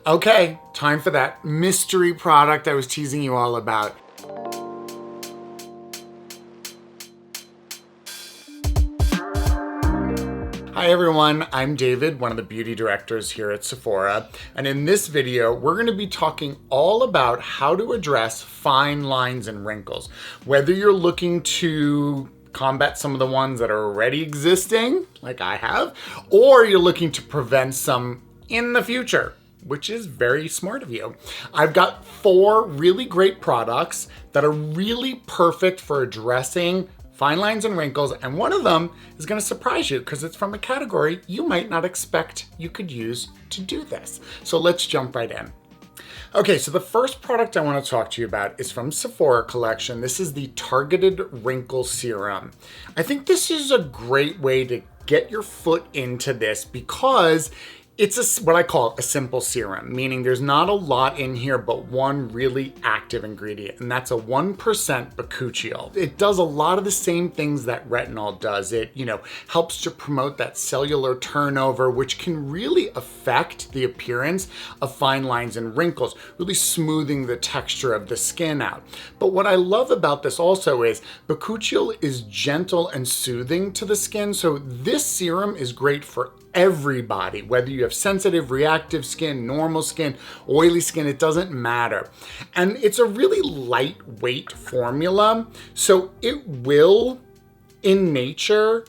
Okay, time for that mystery product I was teasing you all about. Hi everyone, I'm David, one of the beauty directors here at Sephora, and in this video we're going to be talking all about how to address fine lines and wrinkles. Whether you're looking to combat some of the ones that are already existing, like I have, or you're looking to prevent some in the future, which is very smart of you. I've got 4 really great products that are really perfect for addressing fine lines and wrinkles, and one of them is gonna surprise you because it's from a category you might not expect you could use to do this. So let's jump right in. Okay, so the first product I want to talk to you about is from Sephora collection. This is the Targeted Wrinkle Serum. I think this is a great way to get your foot into this because it's what I call a simple serum, meaning there's not a lot in here but one really active ingredient, and that's a 1% bakuchiol. It does a lot of the same things that retinol does. It, helps to promote that cellular turnover, which can really affect the appearance of fine lines and wrinkles, really smoothing the texture of the skin out. But what I love about this also is bakuchiol is gentle and soothing to the skin, so this serum is great for everybody, whether you have sensitive, reactive skin, normal skin, oily skin, it doesn't matter. And it's a really lightweight formula, so it will, in nature,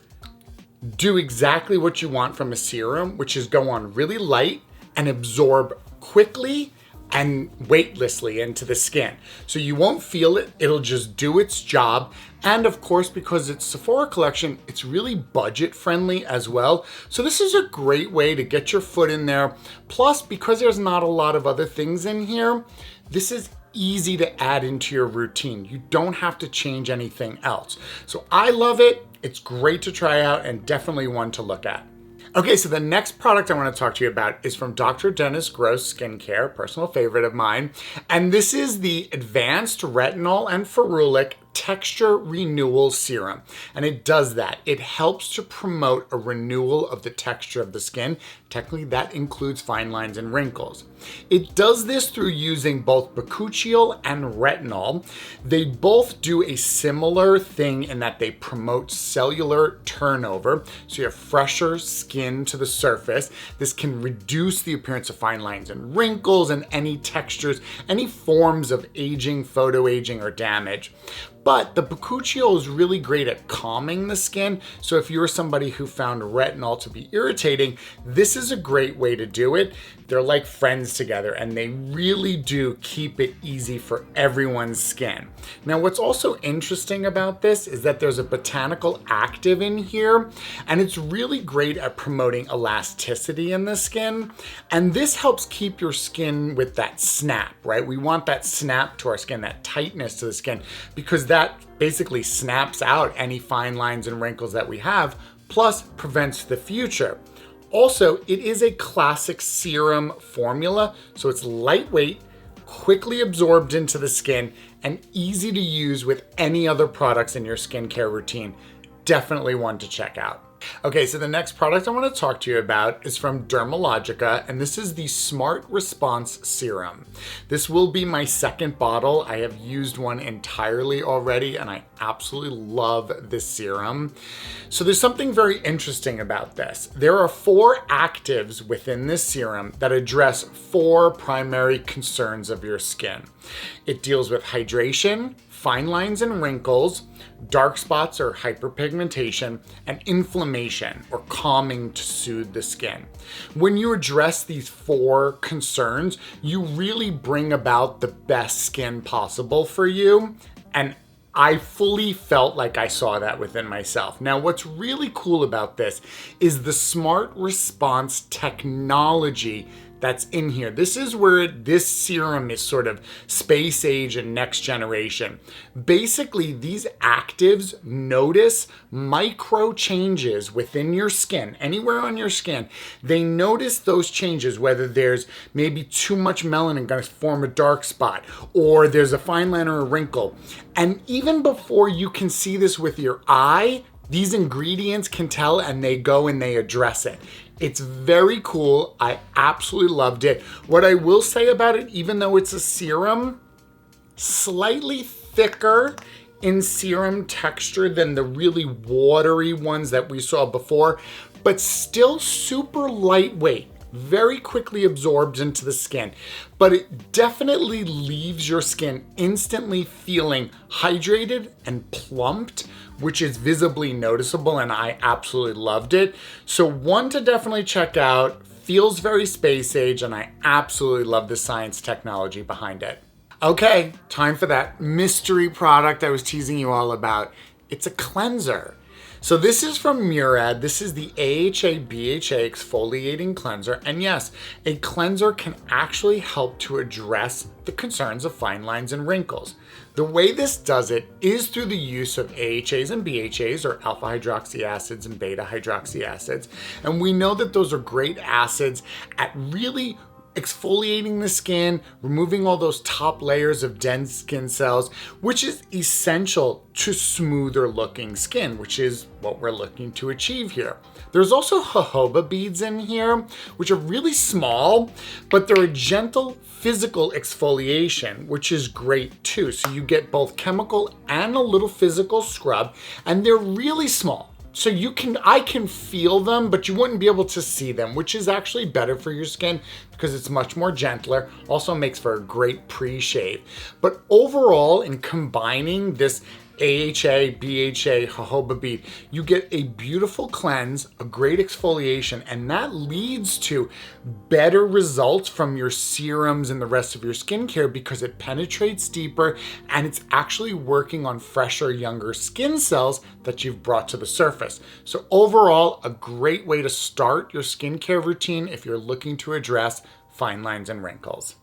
do exactly what you want from a serum, which is go on really light and absorb quickly and weightlessly into the skin. So you won't feel it, it'll just do its job. And of course, because it's Sephora collection, it's really budget friendly as well. So this is a great way to get your foot in there. Plus, because there's not a lot of other things in here, this is easy to add into your routine. You don't have to change anything else. So I love it. It's great to try out and definitely one to look at. Okay, so the next product I want to talk to you about is from Dr. Dennis Gross Skincare, personal favorite of mine. And this is the Advanced Retinol and Ferulic Texture Renewal Serum. And it does that. It helps to promote a renewal of the texture of the skin. Technically, that includes fine lines and wrinkles. It does this through using both bakuchiol and retinol. They both do a similar thing in that they promote cellular turnover, so you have fresher skin to the surface. This can reduce the appearance of fine lines and wrinkles and any textures, any forms of aging, photoaging, or damage. But the bakuchiol is really great at calming the skin. So if you're somebody who found retinol to be irritating, this is a great way to do it. They're like friends together and they really do keep it easy for everyone's skin. Now, what's also interesting about this is that there's a botanical active in here, and it's really great at promoting elasticity in the skin. And this helps keep your skin with that snap, right? We want that snap to our skin, that tightness to the skin, because that basically snaps out any fine lines and wrinkles that we have, plus prevents the future. Also, it is a classic serum formula, so it's lightweight, quickly absorbed into the skin, and easy to use with any other products in your skincare routine. Definitely one to check out. Okay, so the next product I want to talk to you about is from Dermalogica, and this is the Smart Response Serum. This will be my second bottle. I have used one entirely already, and I absolutely love this serum. So there's something very interesting about this. There are 4 actives within this serum that address 4 primary concerns of your skin. It deals with hydration, fine lines and wrinkles, dark spots or hyperpigmentation, and inflammation or calming to soothe the skin. When you address these 4 concerns, you really bring about the best skin possible for you. And I fully felt like I saw that within myself. Now, what's really cool about this is the Smart Response technology that's in here. This is where this serum is sort of space age and next generation. Basically, these actives notice micro changes within your skin, anywhere on your skin. They notice those changes, whether there's maybe too much melanin going to form a dark spot, or there's a fine line or a wrinkle. And even before you can see this with your eye, these ingredients can tell, and they go and they address it. It's very cool. I absolutely loved it. What I will say about it, even though it's a serum, slightly thicker in serum texture than the really watery ones that we saw before, but still super lightweight, very quickly absorbs into the skin. But it definitely leaves your skin instantly feeling hydrated and plumped, which is visibly noticeable, and I absolutely loved it. So one to definitely check out, feels very space age, and I absolutely love the science technology behind it. Okay, time for that mystery product I was teasing you all about. It's a cleanser. So this is from Murad. This is the AHA BHA exfoliating cleanser. And yes, a cleanser can actually help to address the concerns of fine lines and wrinkles. The way this does it is through the use of AHAs and BHAs, or alpha hydroxy acids and beta hydroxy acids. And we know that those are great acids at really exfoliating the skin, removing all those top layers of dense skin cells, which is essential to smoother looking skin, which is what we're looking to achieve here. There's also jojoba beads in here, which are really small, but they're a gentle physical exfoliation, which is great too. So you get both chemical and a little physical scrub, and they're really small. So I can feel them, but you wouldn't be able to see them, which is actually better for your skin because it's much more gentler. Also makes for a great pre-shave. But overall, in combining this AHA, BHA, jojoba bead, you get a beautiful cleanse, a great exfoliation, and that leads to better results from your serums and the rest of your skincare because it penetrates deeper and it's actually working on fresher, younger skin cells that you've brought to the surface. So overall, a great way to start your skincare routine if you're looking to address fine lines and wrinkles.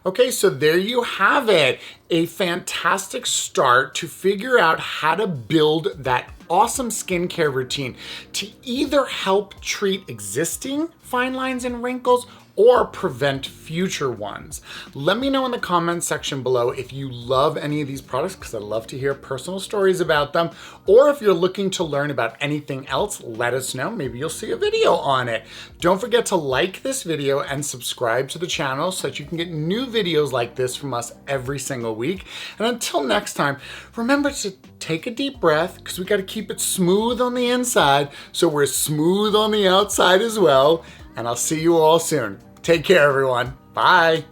Okay, so there you have it. A fantastic start to figure out how to build that awesome skincare routine to either help treat existing fine lines and wrinkles or prevent future ones. Let me know in the comments section below if you love any of these products, because I'd love to hear personal stories about them, or if you're looking to learn about anything else, let us know. Maybe you'll see a video on it. Don't forget to like this video and subscribe to the channel so that you can get new videos like this from us every single week. And until next time, remember to take a deep breath, because we got to keep it smooth on the inside so we're smooth on the outside as well. And I'll see you all soon. Take care, everyone. Bye.